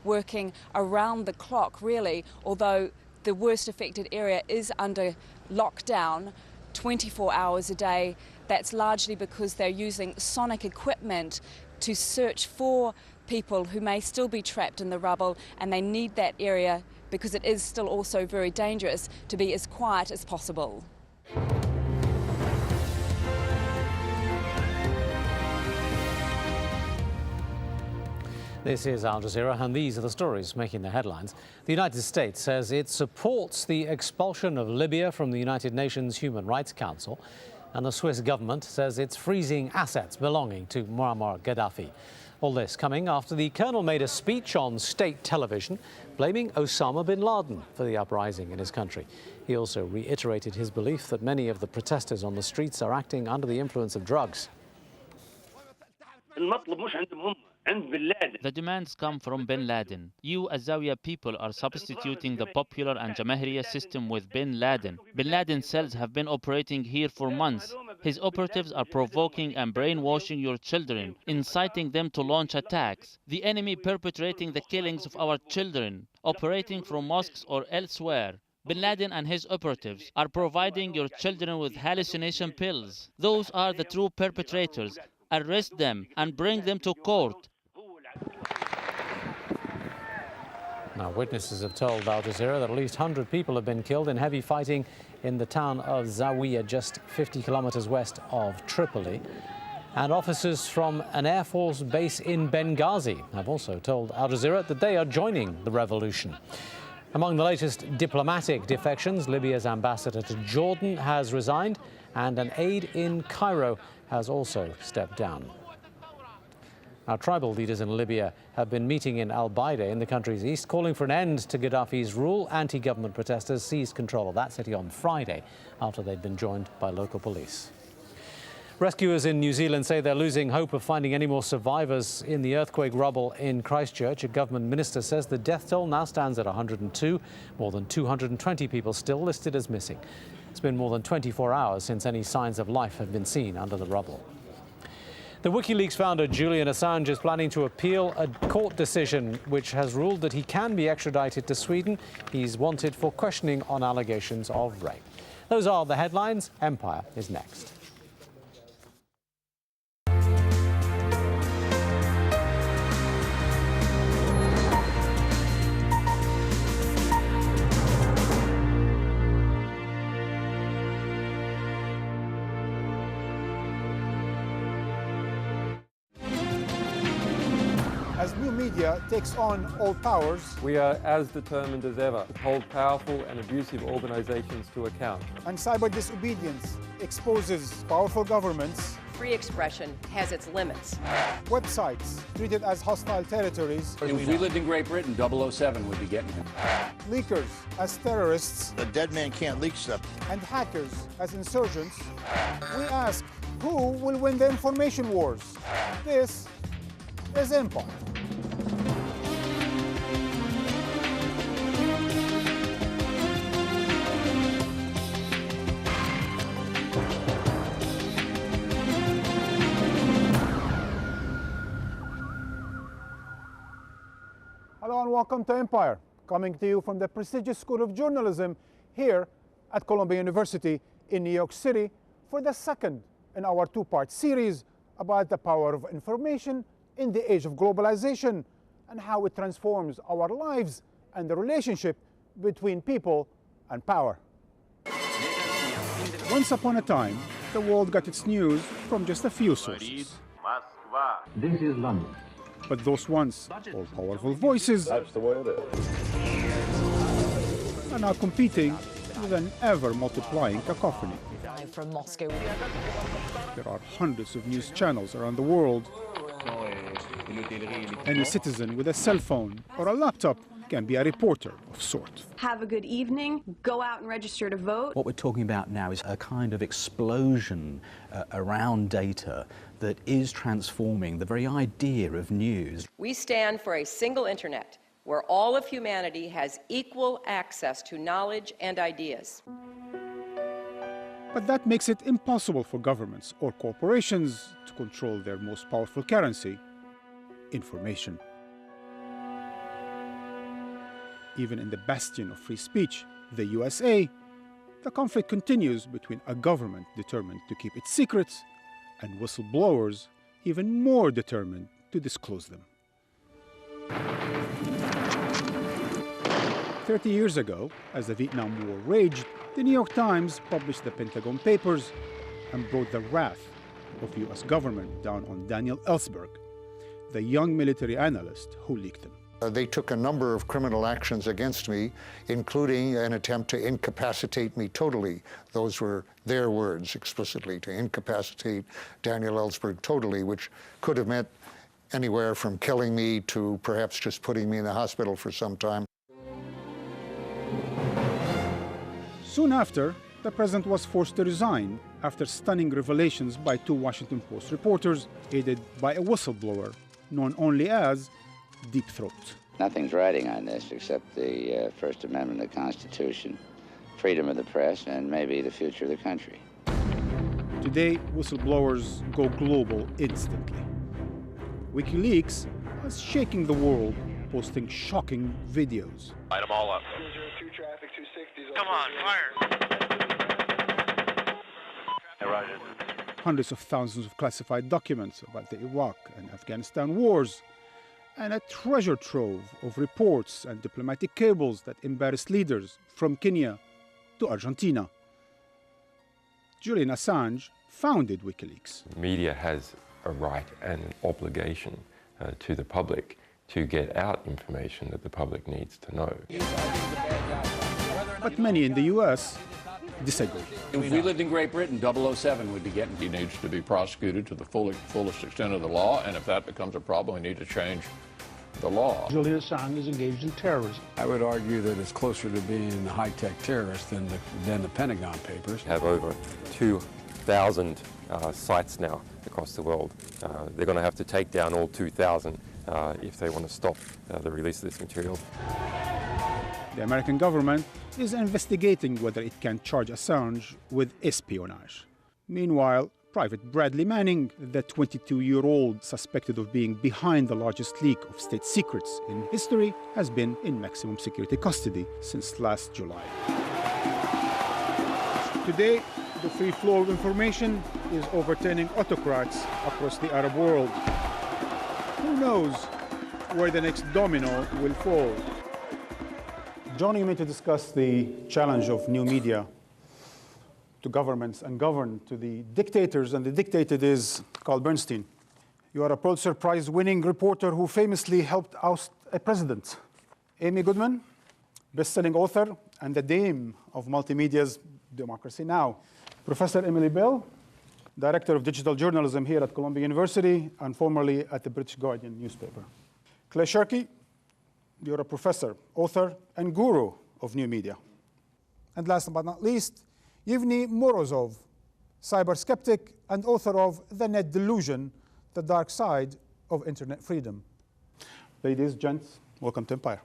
working around the clock, really, although the worst affected area is under lockdown 24 hours a day. That's largely because they're using sonic equipment to search for people who may still be trapped in the rubble, and they need that area, because it is still also very dangerous, to be as quiet as possible. This is Al Jazeera, and these are the stories making the headlines. The United States says it supports the expulsion of Libya from the United Nations Human Rights Council, and the Swiss government says it's freezing assets belonging to Muammar Gaddafi. All this coming after the colonel made a speech on state television blaming Osama bin Laden for the uprising in his country. He also reiterated his belief that many of the protesters on the streets are acting under the influence of drugs. The demands come from bin Laden. You, as Zawiya people, are substituting the popular and Jamahiriya system with bin Laden. Bin Laden cells have been operating here for months. His operatives are provoking and brainwashing your children, inciting them to launch attacks. The enemy perpetrating the killings of our children, operating from mosques or elsewhere. Bin Laden and his operatives are providing your children with hallucination pills. Those are the true perpetrators. Arrest them and bring them to court. Now, witnesses have told Al Jazeera that at least 100 people have been killed in heavy fighting in the town of Zawiya, just 50 kilometers west of Tripoli. And officers from an Air Force base in Benghazi have also told Al Jazeera that they are joining the revolution. Among the latest diplomatic defections, Libya's ambassador to Jordan has resigned, and an aide in Cairo has also stepped down. Now, tribal leaders in Libya have been meeting in Al-Baida in the country's east, calling for an end to Gaddafi's rule. Anti-government protesters seized control of that city on Friday after they'd been joined by local police. Rescuers in New Zealand say they're losing hope of finding any more survivors in the earthquake rubble in Christchurch. A government minister says the death toll now stands at 102, more than 220 people still listed as missing. It's been more than 24 hours since any signs of life have been seen under the rubble. The WikiLeaks founder Julian Assange is planning to appeal a court decision which has ruled that he can be extradited to Sweden. He's wanted for questioning on allegations of rape. Those are the headlines. Empire is next. As new media takes on old powers, we are as determined as ever to hold powerful and abusive organizations to account. And cyber disobedience exposes powerful governments. Free expression has its limits. Websites treated as hostile territories. If we lived in Great Britain, 007 would be getting him. Leakers as terrorists. A dead man can't leak stuff. And hackers as insurgents. We ask, who will win the information wars? This is Empire. Hello and welcome to Empire, coming to you from the prestigious School of Journalism here at Columbia University in New York City for the second in our two-part series about the power of information in the age of globalization and how it transforms our lives and the relationship between people and power. Once upon a time, the world got its news from just a few sources. This is London. But those once all-powerful voices That's the way it is. are now competing with an ever-multiplying cacophony. Live from Moscow. There are hundreds of news channels around the world. Any citizen with a cell phone or a laptop can be a reporter of sorts. Have a good evening, go out and register to vote. What we're talking about now is a kind of explosion around data that is transforming the very idea of news. We stand for a single internet where all of humanity has equal access to knowledge and ideas. But that makes it impossible for governments or corporations to control their most powerful currency, information. even in the bastion of free speech, the USA, the conflict continues between a government determined to keep its secrets and whistleblowers even more determined to disclose them. 30 years ago, as the Vietnam War raged, the New York Times published the Pentagon Papers and brought the wrath of the US government down on Daniel Ellsberg, the young military analyst who leaked them. They took a number of criminal actions against me, including an attempt to incapacitate me totally. Those were their words explicitly, to incapacitate Daniel Ellsberg totally, which could have meant anywhere from killing me to perhaps just putting me in the hospital for some time. Soon after, the president was forced to resign after stunning revelations by two Washington Post reporters, aided by a whistleblower known only as Deep Throat. Nothing's writing on this except the First Amendment of the Constitution, freedom of the press, and maybe the future of the country. Today, whistleblowers go global instantly. WikiLeaks is shaking the world, posting shocking videos. Light them all up. Come on, fire! Hundreds of thousands of classified documents about the Iraq and Afghanistan wars, and a treasure trove of reports and diplomatic cables that embarrassed leaders from Kenya to Argentina. Julian Assange founded WikiLeaks. Media has a right and an obligation to the public to get out information that the public needs to know. But many in the US disagree. If we lived in Great Britain, 007 would be getting. He needs to be prosecuted to the fullest extent of the law, and if that becomes a problem, we need to change the law. Julian Assange is engaged in terrorism. I would argue that it's closer to being a high-tech terrorist than the Pentagon Papers. We have over 2,000 sites now across the world. They're going to have to take down all 2,000 if they want to stop the release of this material. The American government is investigating whether it can charge Assange with espionage. Meanwhile, Private Bradley Manning, the 22-year-old suspected of being behind the largest leak of state secrets in history, has been in maximum security custody since last July. Today, the free flow of information is overturning autocrats across the Arab world. Who knows where the next domino will fall? Joining me to discuss the challenge of new media to governments and govern to the dictators and the dictated is Carl Bernstein. You are a Pulitzer Prize-winning reporter who famously helped oust a president. Amy Goodman, best-selling author and the dame of multimedia's Democracy Now! Professor Emily Bell, Director of Digital Journalism here at Columbia University and formerly at the British Guardian newspaper. Clay Shirky, you're a professor, author, and guru of new media. And last but not least, Yevgeny Morozov, cyber skeptic and author of The Net Delusion, The Dark Side of Internet Freedom. Ladies, gents, welcome to Empire.